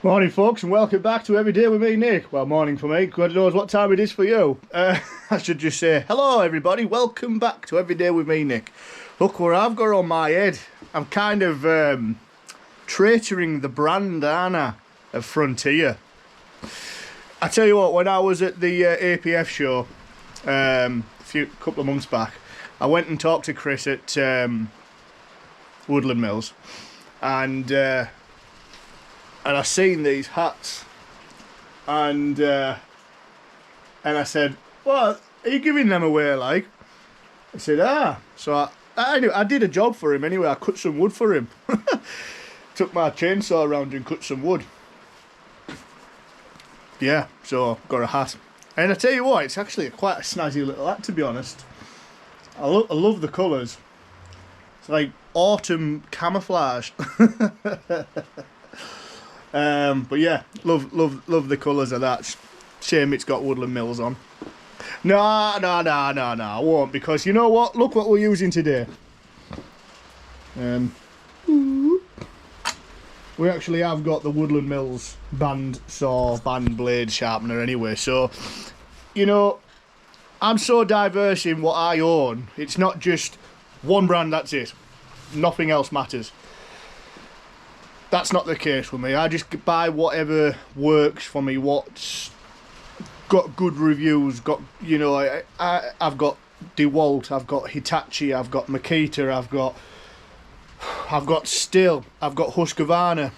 Morning folks, and welcome back to Every Day with me, Nick. Well, morning for me, God knows what time it is for you. I should just say, hello everybody, welcome back to Every Day with me, Nick. Look where I've got on my head. I'm kind of traitoring the brand, aren't I, of Frontier. I tell you what, when I was at the APF show a couple of months back, I went and talked to Chris at Woodland Mills, and I seen these hats, and I said, "Well, are you giving them away?" Like, I said, "Ah." So I did a job for him anyway. I cut some wood for him. Took my chainsaw around and cut some wood. Yeah, so got a hat, and I tell you what, it's actually quite a snazzy little hat, to be honest. I love the colours. It's like autumn camouflage. But yeah, love the colours of that. Shame it's got Woodland Mills on. No, I won't, because you know what? Look what we're using today. We actually have got the Woodland Mills Bandsaw band blade sharpener anyway, so you know, I'm so diverse in what I own. It's not just one brand, that's it. Nothing else matters. That's not the case with me. I just buy whatever works for me, what's got good reviews, got, you know, I've got DeWalt, I've got Hitachi, I've got Makita, I've got Stihl, I've got Husqvarna,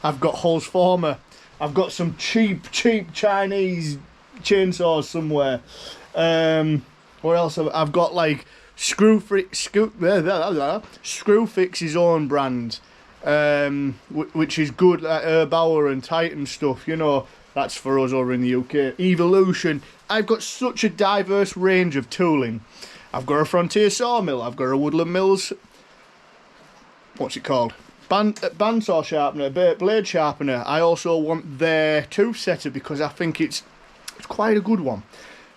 I've got Holzfforma, I've got some cheap Chinese chainsaws somewhere. What else? I've got like Screwfix's own brand. Which is good, like Bauer and Titan stuff, you know, that's for us over in the UK. Evolution. I've got such a diverse range of tooling. I've got a Frontier Sawmill, I've got a Woodland Mills, what's it called? Bandsaw sharpener, blade sharpener. I also want their tooth setter because I think it's quite a good one.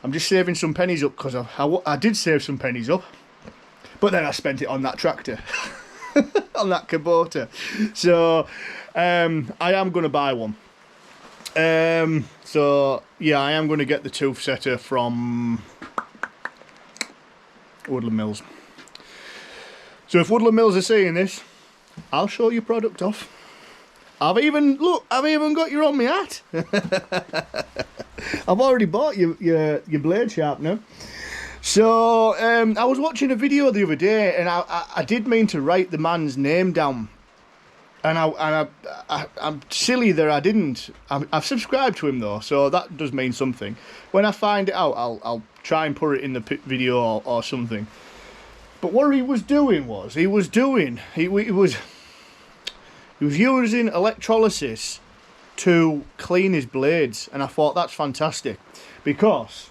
I'm just saving some pennies up because I did save some pennies up, but then I spent it on that tractor. On that Kubota. So I am going to buy one. So yeah, I am going to get the tooth setter from Woodland Mills. So if Woodland Mills are seeing this, I'll show your product off. I've even got your on my hat. I've already bought your blade sharpener. So I was watching a video the other day, and I did mean to write the man's name down, and I'm silly that I didn't. I've subscribed to him though, so that does mean something. When I find it out, I'll try and put it in the video or something. But what he was doing was he was using electrolysis to clean his blades, and I thought that's fantastic because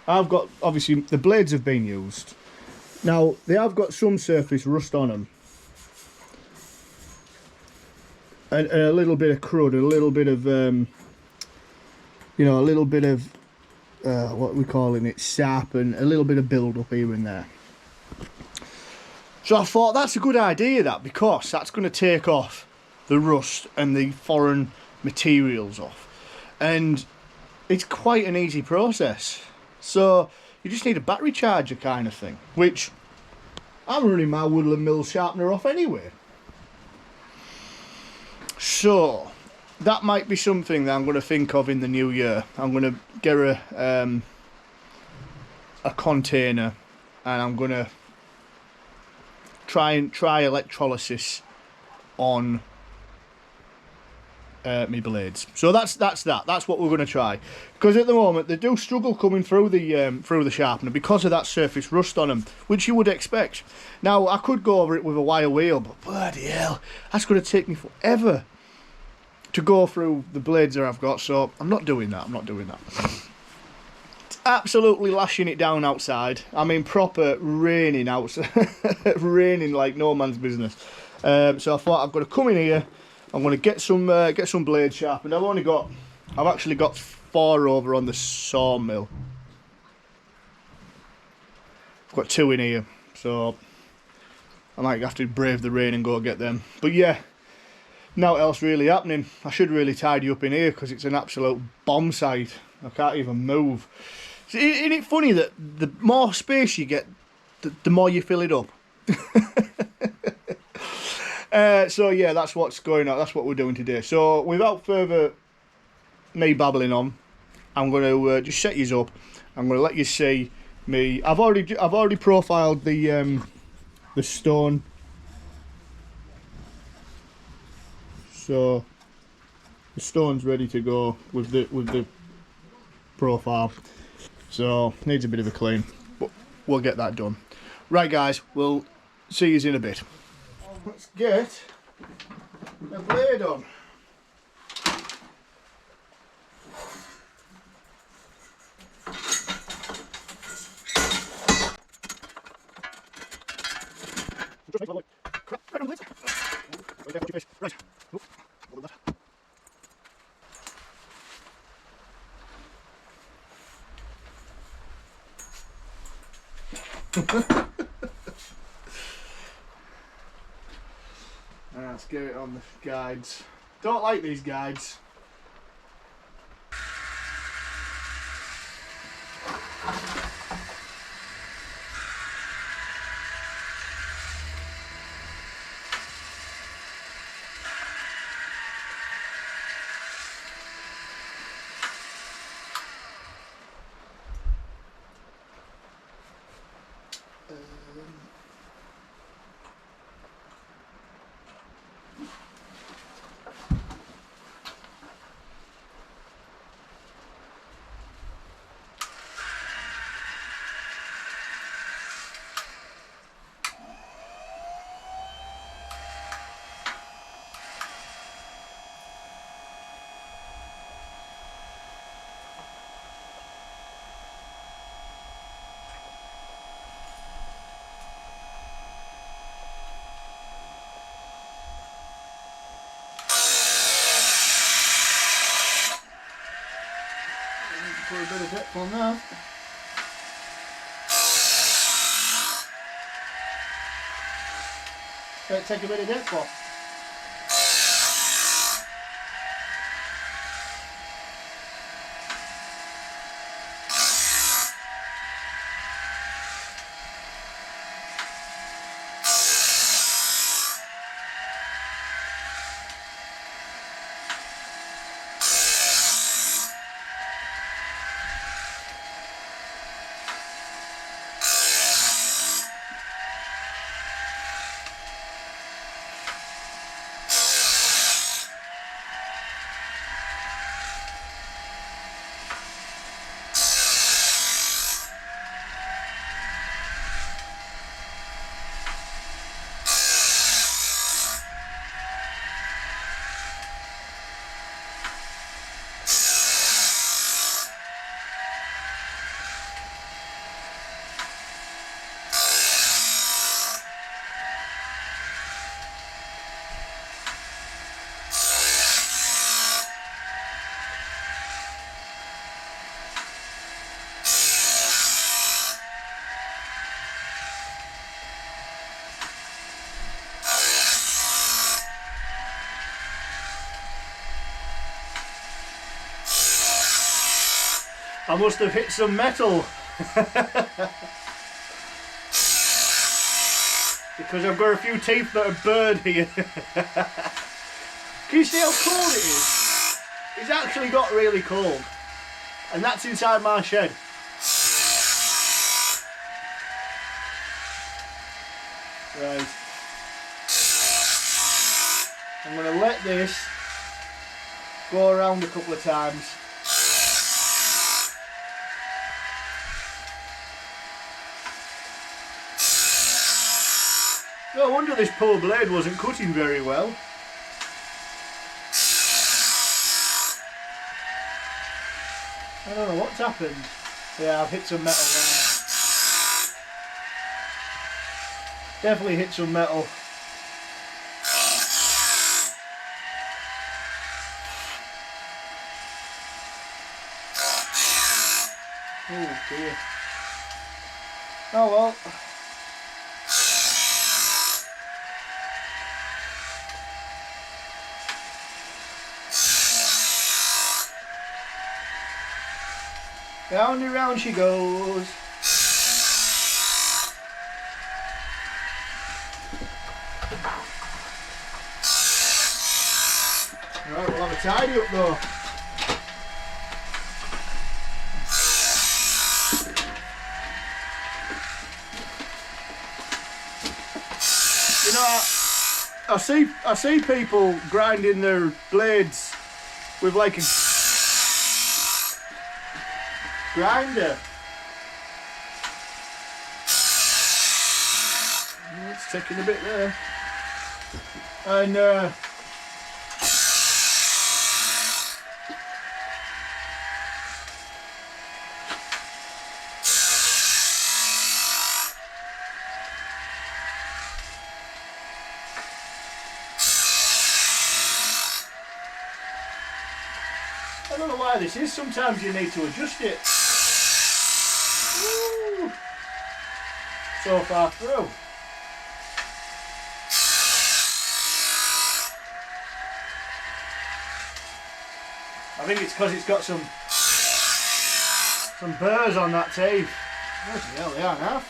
I've got, obviously, the blades have been used. Now, they have got some surface rust on them. And a little bit of crud, a little bit of, you know, a little bit of, what we're calling it, sap, and a little bit of build-up here and there. So I thought that's a good idea, that, because that's going to take off the rust and the foreign materials off. And it's quite an easy process. So you just need a battery charger kind of thing, which I'm running my Woodland Mills sharpener off anyway. So that might be something that I'm going to think of in the new year. I'm going to get a container, and I'm going to try electrolysis on me blades. So that's what we're going to try, because at the moment they do struggle coming through the sharpener because of that surface rust on them, which you would expect. Now I could go over it with a wire wheel, but bloody hell, that's going to take me forever to go through the blades that I've got, so I'm not doing that. It's absolutely lashing it down outside. I mean, proper raining outside. Raining like no man's business. So I thought I've got to come in here. I'm going to get some blade sharpened. I've actually got 4 over on the Sawmill. I've got 2 in here, so I might have to brave the rain and go get them. But yeah, Nothing else really happening. I should really tidy up in here because it's an absolute bomb site. I can't even move. Isn't it funny that the more space you get, the more you fill it up? So yeah, that's what's going on. That's what we're doing today. So without further me babbling on, I'm going to just set you up. I'm going to let you see me. I've already profiled the stone. So the stone's ready to go with the profile. So needs a bit of a clean, but we'll get that done. Right guys, we'll see you in a bit. Let's get a blade on. Right. Let's get it on the guides. Don't like these guides. Put a bit of depth on that. Take a bit of depth off. I must have hit some metal. Because I've got a few teeth that are burned here. Can you see how cold it is? It's actually got really cold. And that's inside my shed. Right. I'm going to let this go around a couple of times. No wonder this poor blade wasn't cutting very well. I don't know what's happened. Yeah, I've hit some metal now. Definitely hit some metal. Oh dear. Oh well. Round and round she goes. Right, we'll have a tidy up though. You know, I see people grinding their blades with like a grinder. It's taking a bit there. And I don't know why this is, sometimes you need to adjust it. Woo. So far through. I think it's because it's got some burrs on that teeth. Bloody hell, they are now.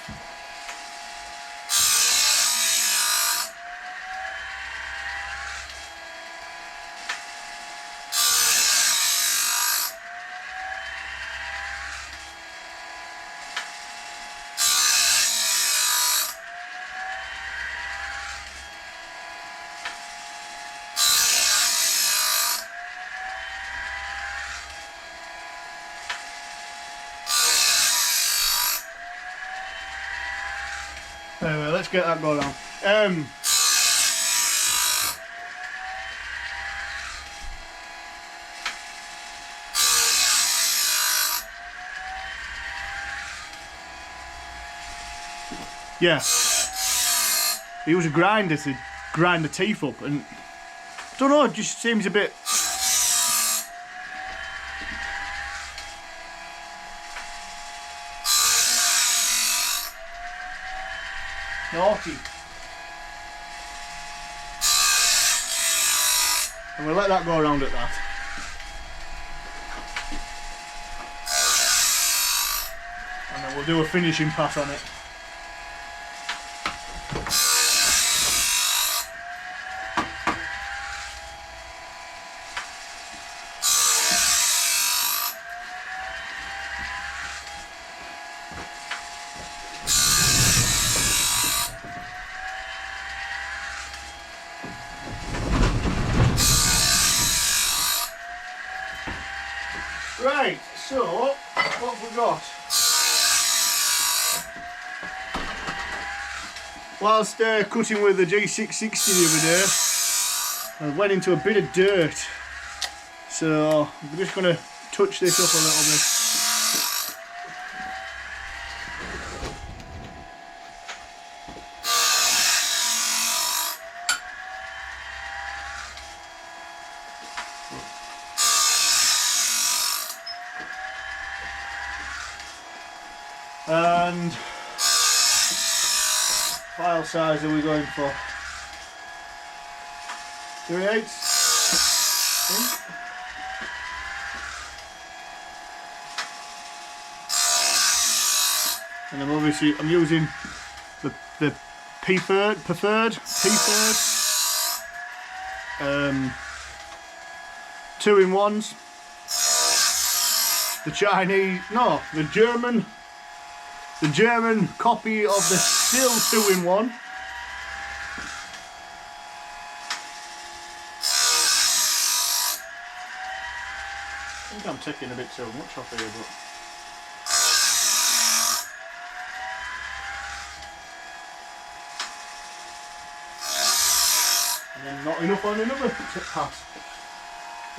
Anyway, let's get that going on. Yeah, he use a grinder to grind the teeth up, and I don't know, it just seems a bit naughty. And we'll let that go around at that. And then we'll do a finishing pass on it. Right, so what have we got? Whilst cutting with the G660 the other day, I went into a bit of dirt, so I'm just going to touch this up a little bit. And file size are we going for? 3/8. And I'm obviously using the preferred 2-in-1s. The Chinese, no, the German copy of the still 2-in-1. I think I'm taking a bit too much off here, but... And then not enough on another pass.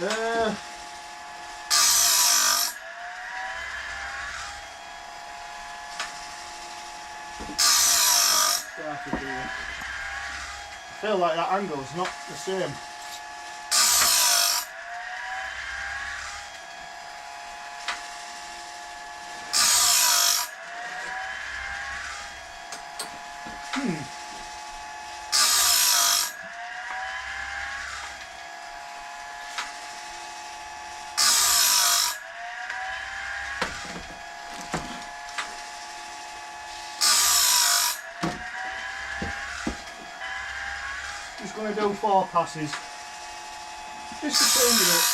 I feel like that angle is not the same. going to do 4 passes. Just to change it up.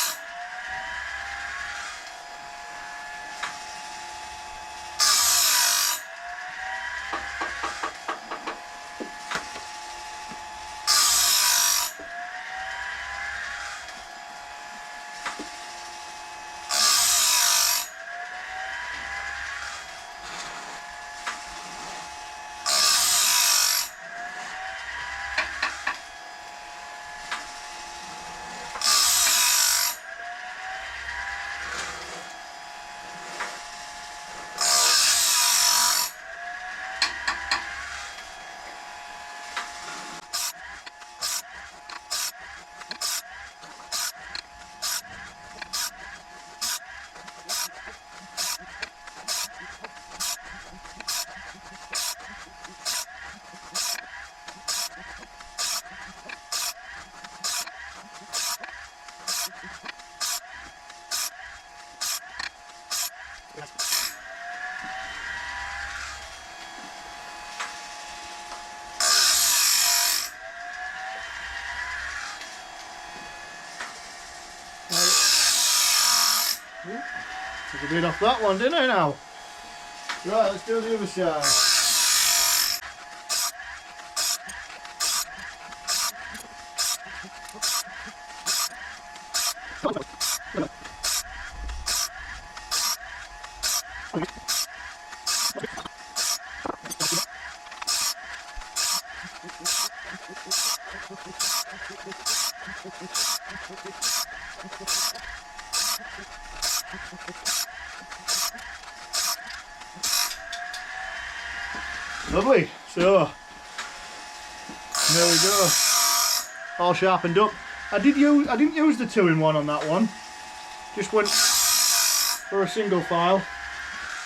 Took a bit off that one, didn't I now? Right, let's do the other side. Lovely. So there we go. All sharpened up. I didn't use the 2-in-1 on that one. Just went for a single file.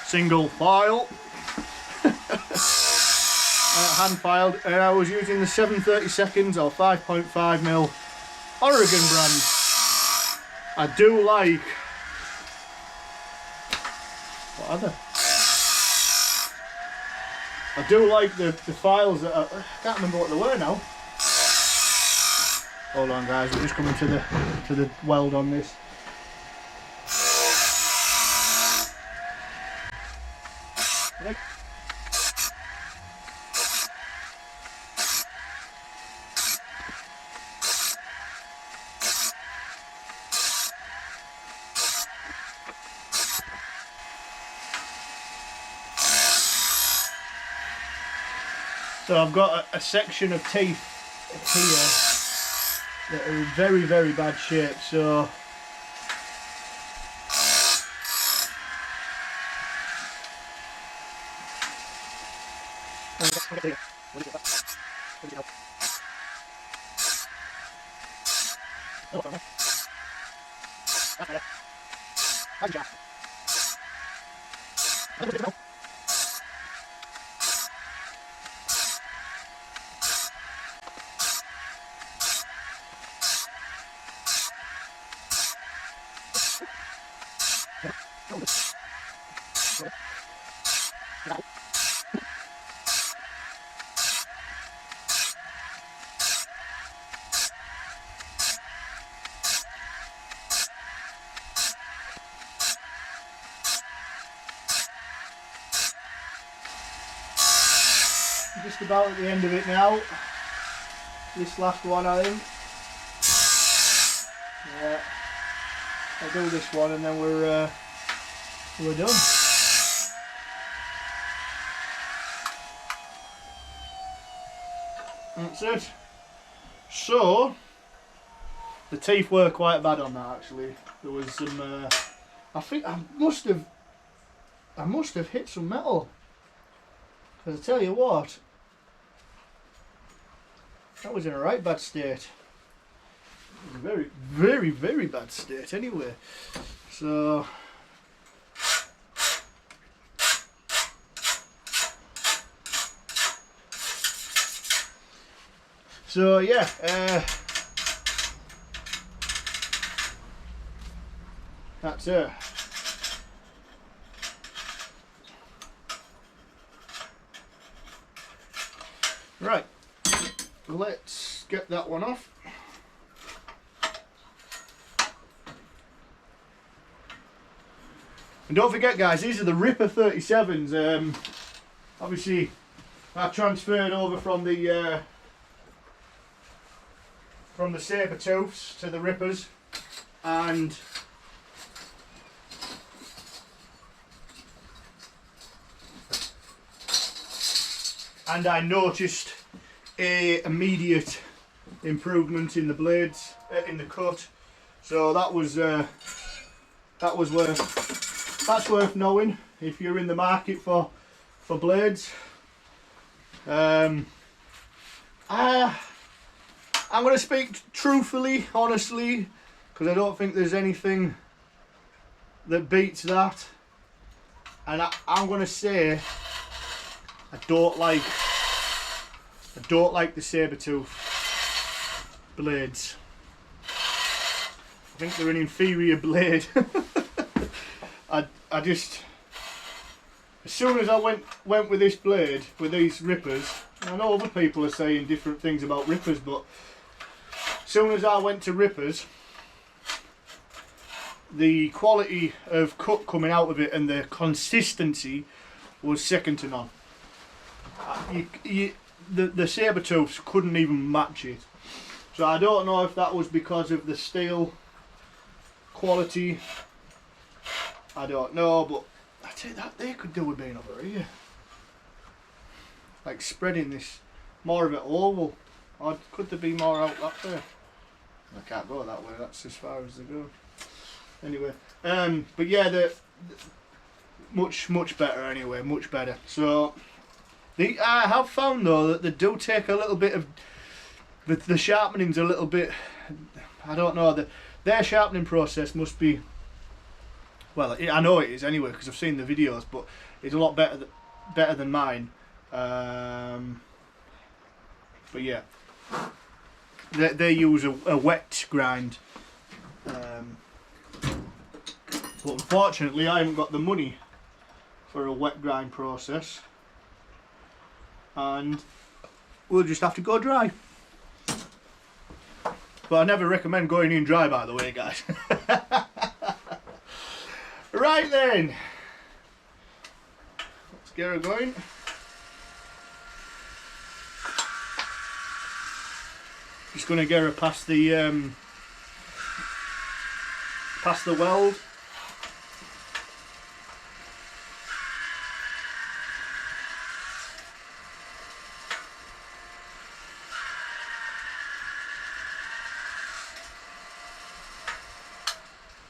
Single file. Hand filed, and I was using the 7/32 or 5.5mm Oregon brand. I do like. What are they? I do like the files that are, I can't remember what they were now. Hold on guys, we're just coming to the weld on this. So I've got a section of teeth here that are in very, very bad shape, so just about at the end of it now. This last one, I think. Yeah, I'll do this one and then we're done. That's it. So the teeth were quite bad on that actually. There was some. I think I must have hit some metal. Because I tell you what, that was in a right bad state. Very, very, very bad state anyway. So yeah, that's it. Right, let's get that one off. And don't forget guys, these are the Ripper 37s. Obviously I transferred over from the saber tooths to the Rippers, and I noticed a immediate improvement in the blades, in the cut. So that's worth knowing if you're in the market for blades. I'm going to speak truthfully, honestly, because I don't think there's anything that beats that. And I'm going to say I don't like the saber tooth blades. I think they're an inferior blade. I just, as soon as I went with this blade, with these Rippers, I know other people are saying different things about Rippers, but as soon as I went to Rippers, the quality of cut coming out of it and the consistency was second to none. The saber tooths couldn't even match it. So I don't know if that was because of the steel quality. I don't know, but I tell you that they could do with being over here. Like spreading this more of it oval. Or could there be more out that way? I can't go that way, that's as far as they go. Anyway, but yeah, they're much better anyway, much better. So I have found though that they do take a little bit of the sharpening's a little bit, I don't know, their sharpening process must be, well, I know it is anyway because I've seen the videos, but it's a lot better than mine. But yeah, they use a wet grind, but unfortunately I haven't got the money for a wet grind process, and we'll just have to go dry. But I never recommend going in dry, by the way, guys. Right then, let's get her going. Just going to get her past the weld.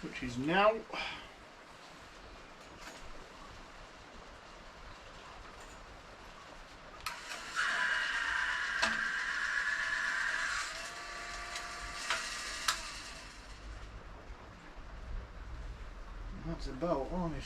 Which is now. That's about on it.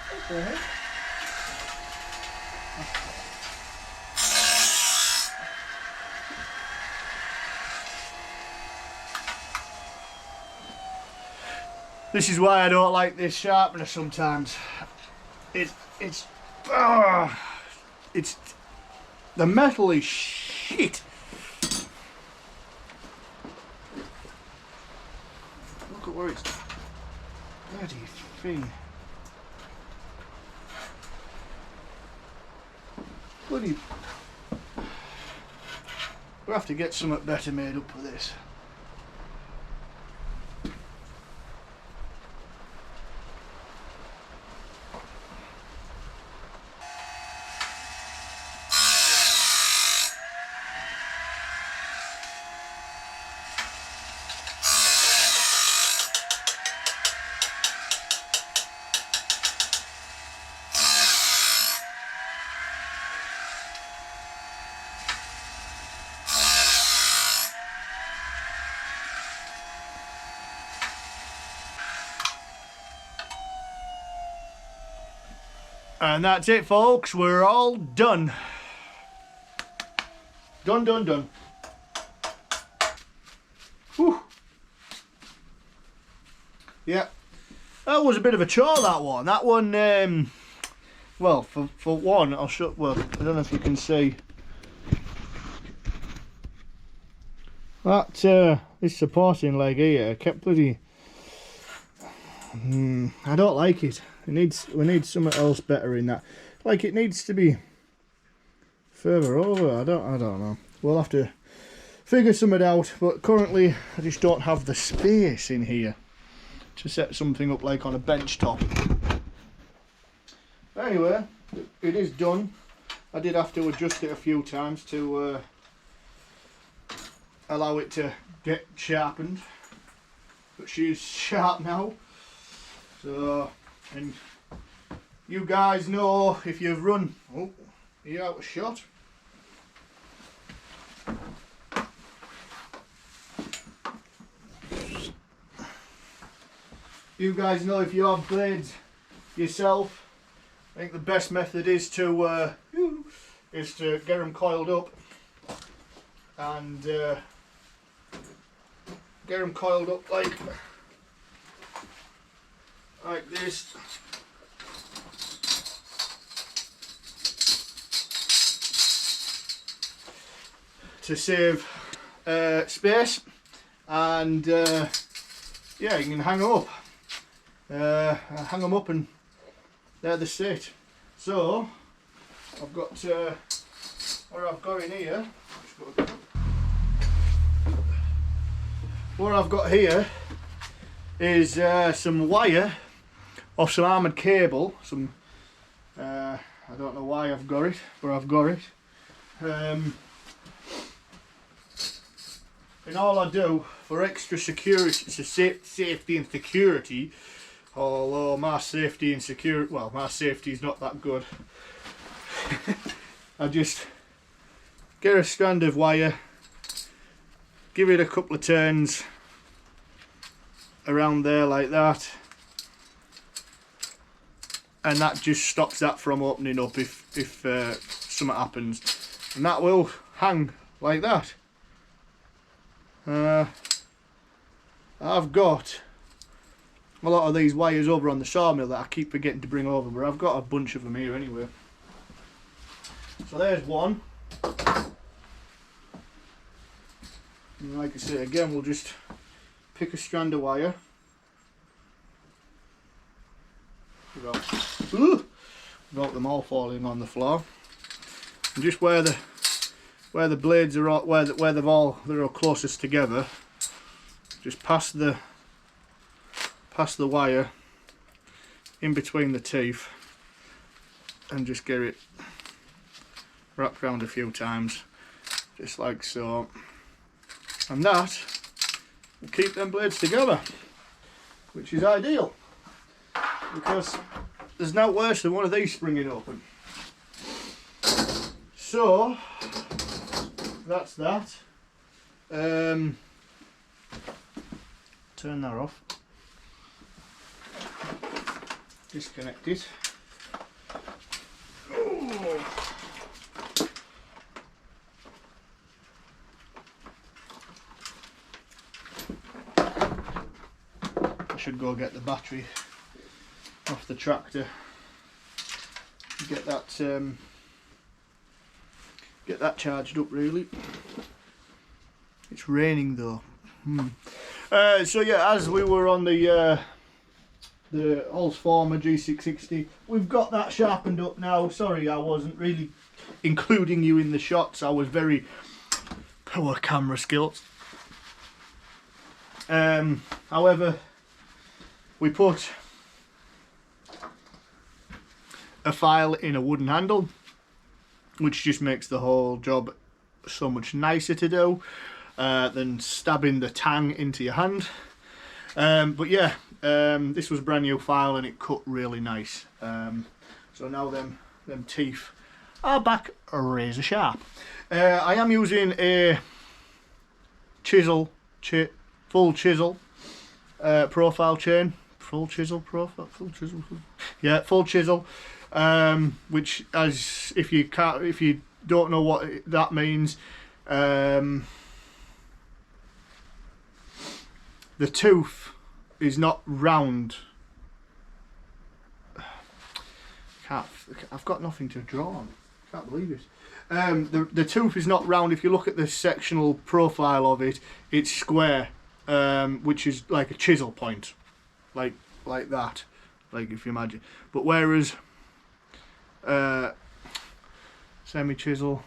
What the heck? This is why I don't like this sharpener sometimes. It's the metal is shit. Look at where it's bloody thing. Bloody. We'll have to get something better made up for this. And that's it, folks. We're all done. Done. Yeah, that was a bit of a chore, that one. That one, well, for one, I'll show, well, I don't know if you can see. That, this supporting leg here kept bloody... I don't like it. We need something else better in that. Like, it needs to be further over. I don't know. We'll have to figure something out, but currently I just don't have the space in here to set something up like on a bench top. Anyway, it is done. I did have to adjust it a few times to allow it to get sharpened, but she's sharp now. So, and you guys know if you've run, oh, you're out of shot. You guys know if you have blades yourself, I think the best method is to get them coiled up and get them coiled up like this. To save space, and yeah, you can hang them up. Hang them up and they're the sit. So I've got what I've got in here. What I've got here is some wire off some armoured cable. Some I don't know why I've got it, but I've got it. And all I do for extra security, safety and security, although my safety and security, well, my safety is not that good. I just get a strand of wire, give it a couple of turns around there like that, and that just stops that from opening up if something happens, and that will hang like that. I've got a lot of these wires over on the sawmill that I keep forgetting to bring over, but I've got a bunch of them here anyway. So there's one. And like I say, again, we'll just pick a strand of wire. Without them all falling on the floor. And just where the blades are, where they're all closest together, just pass the wire in between the teeth and just get it wrapped around a few times, just like so, and that will keep them blades together, which is ideal, because there's no worse than one of these springing open. So that's that. Turn that off. Disconnect it. Oh. I should go get the battery off the tractor. Get that charged up, really. It's raining though. So yeah, as we were on the Holzfforma G660, we've got that sharpened up now. Sorry, I wasn't really including you in the shots. I was very poor camera skills. However, we put a file in a wooden handle, which just makes the whole job so much nicer to do than stabbing the tang into your hand. But yeah, this was a brand new file and it cut really nice. So now them teeth are back razor sharp. I am using a chisel, full chisel profile chain. Full chisel, yeah, full chisel. Which, as if you don't know what that means, the tooth is not round. I've got nothing to draw on. Can't believe it. The tooth is not round. If you look at the sectional profile of it, it's square, which is like a chisel point, like that, like if you imagine. But whereas semi chisel,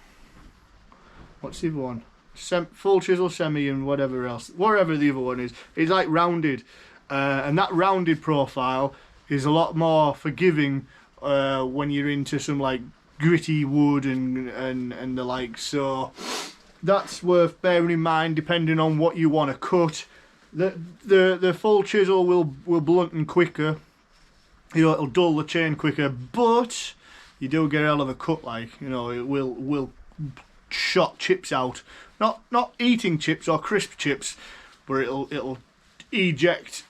what's the other one? Full chisel, semi, and whatever else, wherever the other one is like rounded, and that rounded profile is a lot more forgiving when you're into some like gritty wood and the like. So that's worth bearing in mind depending on what you want to cut. The full chisel will blunten quicker, you know, it'll dull the chain quicker, but you do get a hell of a cut, like, you know, it will shot chips out, not eating chips or crisp chips, but it'll eject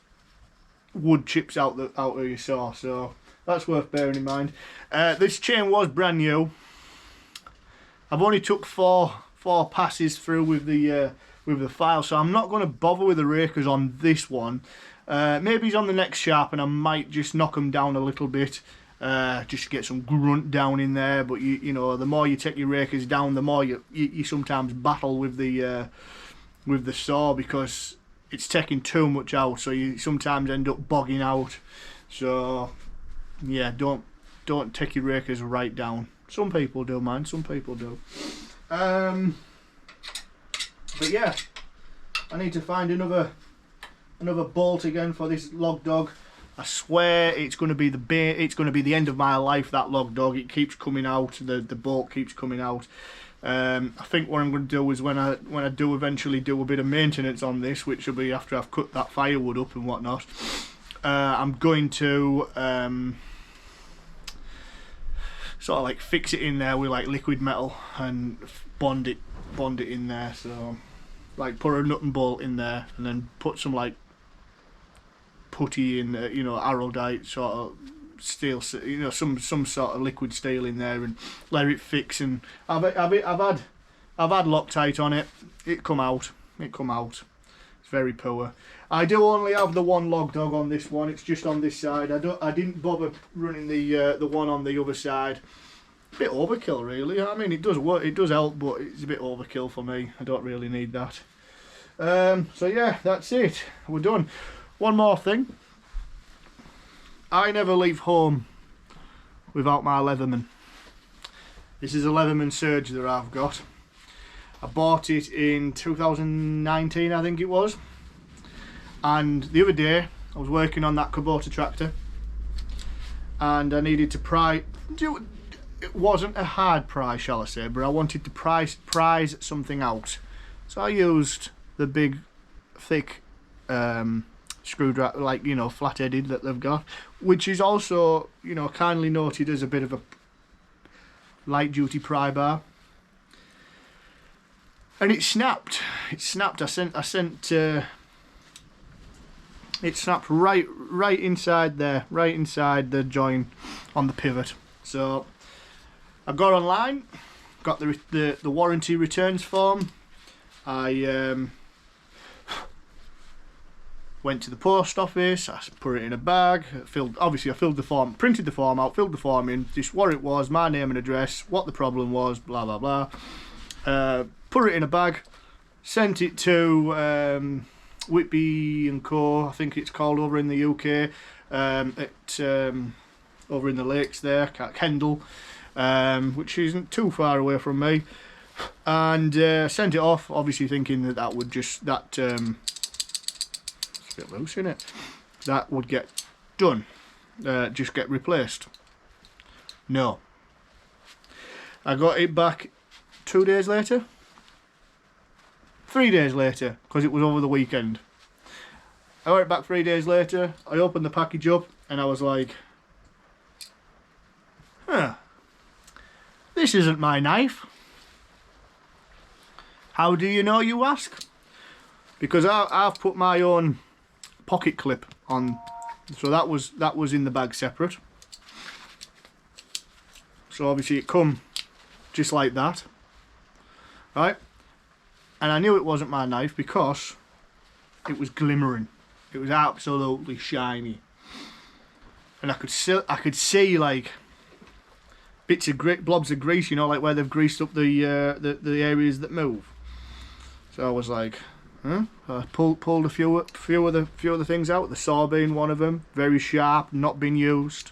wood chips out of your saw. So that's worth bearing in mind. This chain was brand new. I've only took four passes through with the file, so I'm not going to bother with the rakers on this one. Maybe he's on the next sharp, and I might just knock them down a little bit, just to get some grunt down in there. But you know, the more you take your rakers down, the more you sometimes battle with the saw, because it's taking too much out, so you sometimes end up bogging out. So yeah, don't take your rakers right down. Some people do, man. Some people do. But yeah, I need to find another bolt again for this log dog. I swear it's going to be the end of my life, that log dog. It keeps coming out. The bolt keeps coming out. I think what I'm going to do is when I do eventually do a bit of maintenance on this, which will be after I've cut that firewood up and whatnot, I'm going to sort of like fix it in there with like liquid metal and bond it in there. So like put a nut and bolt in there, and then put some like putty in, you know, arrowdite sort of steel, you know, some sort of liquid steel in there, and let it fix. And I've had Loctite on it. It come out. It's very poor. I do only have the one log dog on this one. It's just on this side. I didn't bother running the one on the other side. A bit overkill, really. I mean, it does work. It does help, but it's a bit overkill for me. I don't really need that. So yeah, that's it. We're done. One more thing. I never leave home without my Leatherman. This is a Leatherman Surge that I've got. I bought it in 2019, I think it was. And the other day, I was working on that Kubota tractor, and I needed to pry. It wasn't a hard pry, shall I say, but I wanted to prize something out. So I used the big, thick screwdriver, like, you know, flat-headed that they've got, which is also, you know, kindly noted as a bit of a light-duty pry bar. And it snapped. It snapped. It snapped right inside there, right inside the joint on the pivot. So I got online, got the warranty returns form. I went to the post office. I put it in a bag. Obviously I filled the form, printed the form out, filled the form in, just what it was, my name and address, what the problem was, blah blah blah. Put it in a bag, sent it to Whitby and Co, I think it's called, over in the UK, over in the lakes there, Kendal, which isn't too far away from me, and sent it off, obviously thinking that would just, it's a bit loose, isn't it? That would get done, just get replaced. No. I got it back 2 days later. 3 days later, because it was over the weekend. I got it back 3 days later. I opened the package up and I was like, huh, this isn't my knife. How do you know, you ask? Because I've put my own pocket clip on, so that was in the bag separate. So obviously it come just like that, right? And I knew it wasn't my knife because it was glimmering. It was absolutely shiny, and I could see like bits of blobs of grease, you know, like where they've greased up the areas that move. So I was like, huh? I pulled a few of the things out. The saw being one of them, very sharp, not been used.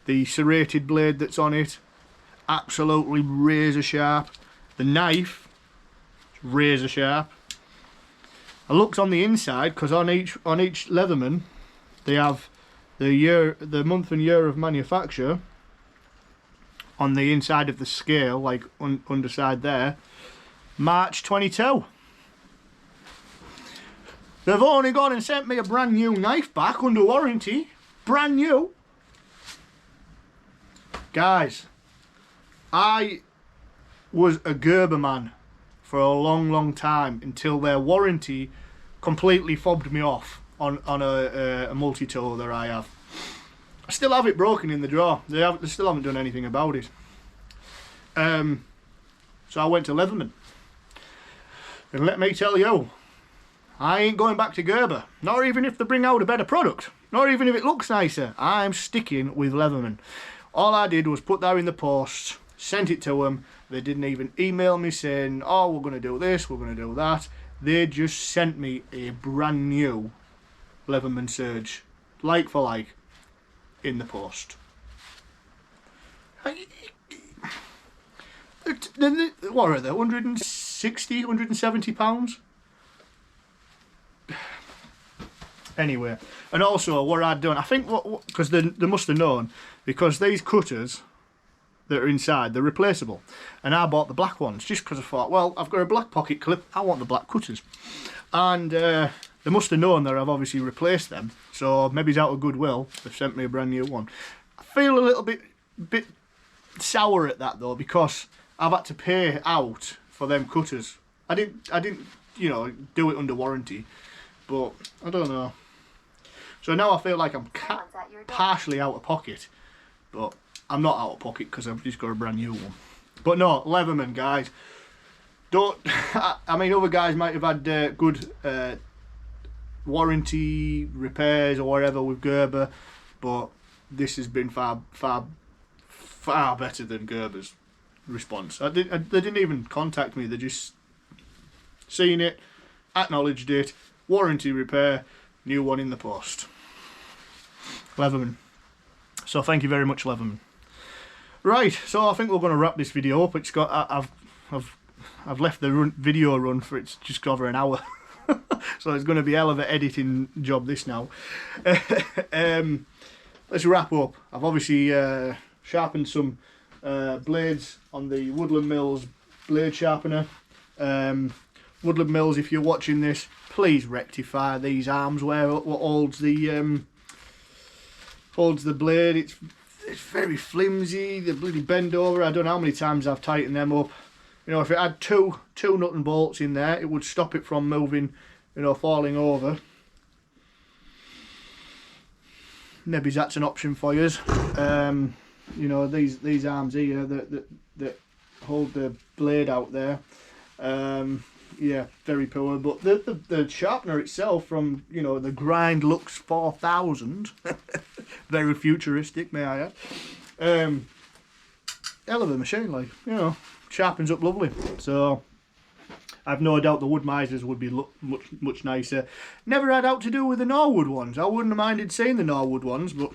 The serrated blade that's on it, absolutely razor sharp. The knife, razor sharp. I looked on the inside because on each Leatherman they have the month and year of manufacture on the inside of the scale, like underside there, March 22. They've only gone and sent me a brand new knife back under warranty, brand new. Guys, I was a Gerber man for a long time until their warranty completely fobbed me off on a multi-tool that I have. I still have it broken in the drawer. They still haven't done anything about it. So I went to Leatherman, and let me tell you, I ain't going back to Gerber. Not even if they bring out a better product. Not even if it looks nicer. I'm sticking with Leatherman. All I did was put that in the post, sent it to them. They didn't even email me saying, oh, we're going to do this, we're going to do that. They just sent me a brand new Leatherman Surge, like for like, in the post. What are they, 160, 170 pounds? Anyway, and also what I'd done, I think, because they must have known, because these cutters that are inside, they're replaceable, and I bought the black ones just because I thought, well, I've got a black pocket clip, I want the black cutters, and they must have known that I've obviously replaced them, so maybe it's out of goodwill they've sent me a brand new one. I feel a little bit sour at that though, because I've had to pay out for them cutters. I didn't, you know, do it under warranty, but I don't know. So now I feel like I'm partially out of pocket, but I'm not out of pocket because I've just got a brand new one. But no, Leatherman, guys, don't. I mean, other guys might have had good warranty repairs or whatever with Gerber, but this has been far better than Gerber's response. They didn't even contact me. They just seen it, acknowledged it, warranty repair, new one in the post. Leatherman. So thank you very much, Leatherman. Right, so I think we're going to wrap this video up. It's got I've left the video run for it's just over an hour, so it's going to be a hell of an editing job this now. Let's wrap up. I've obviously sharpened some blades on the Woodland Mills blade sharpener. Woodland Mills, if you're watching this, please rectify these arms where what holds the blade. It's very flimsy. They bloody bend over. I don't know how many times I've tightened them up. You know, if it had two nut and bolts in there, it would stop it from moving, you know, falling over. Maybe that's an option for you. You know, these arms here that hold the blade out there. Yeah, very poor. But the sharpener itself, from, you know, the Grindlux 4000, very futuristic, may I add. Hell of a machine, like, you know, sharpens up lovely. So I've no doubt the wood misers would be much nicer. Never had out to do with the Norwood ones. I wouldn't have minded seeing the Norwood ones, but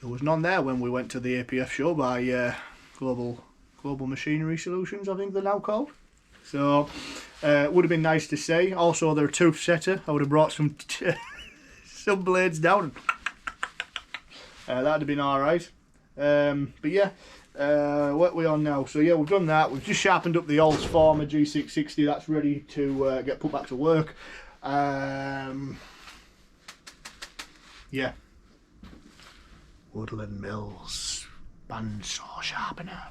there was none there when we went to the APF show by Global Machinery Solutions, I think they're now called. So it would have been nice to see. Also, they're a tooth setter. I would have brought some some blades down. That'd have been all right. But yeah, what are we on now? So yeah, we've done that. We've just sharpened up the Holzfforma G660. That's ready to get put back to work. Yeah. Woodland Mills bandsaw sharpener.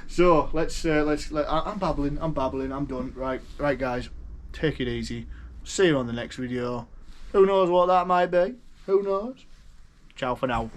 So I'm babbling, I'm done. Right guys, take it easy. See you on the next video. Who knows what that might be? Who knows? Ciao for now.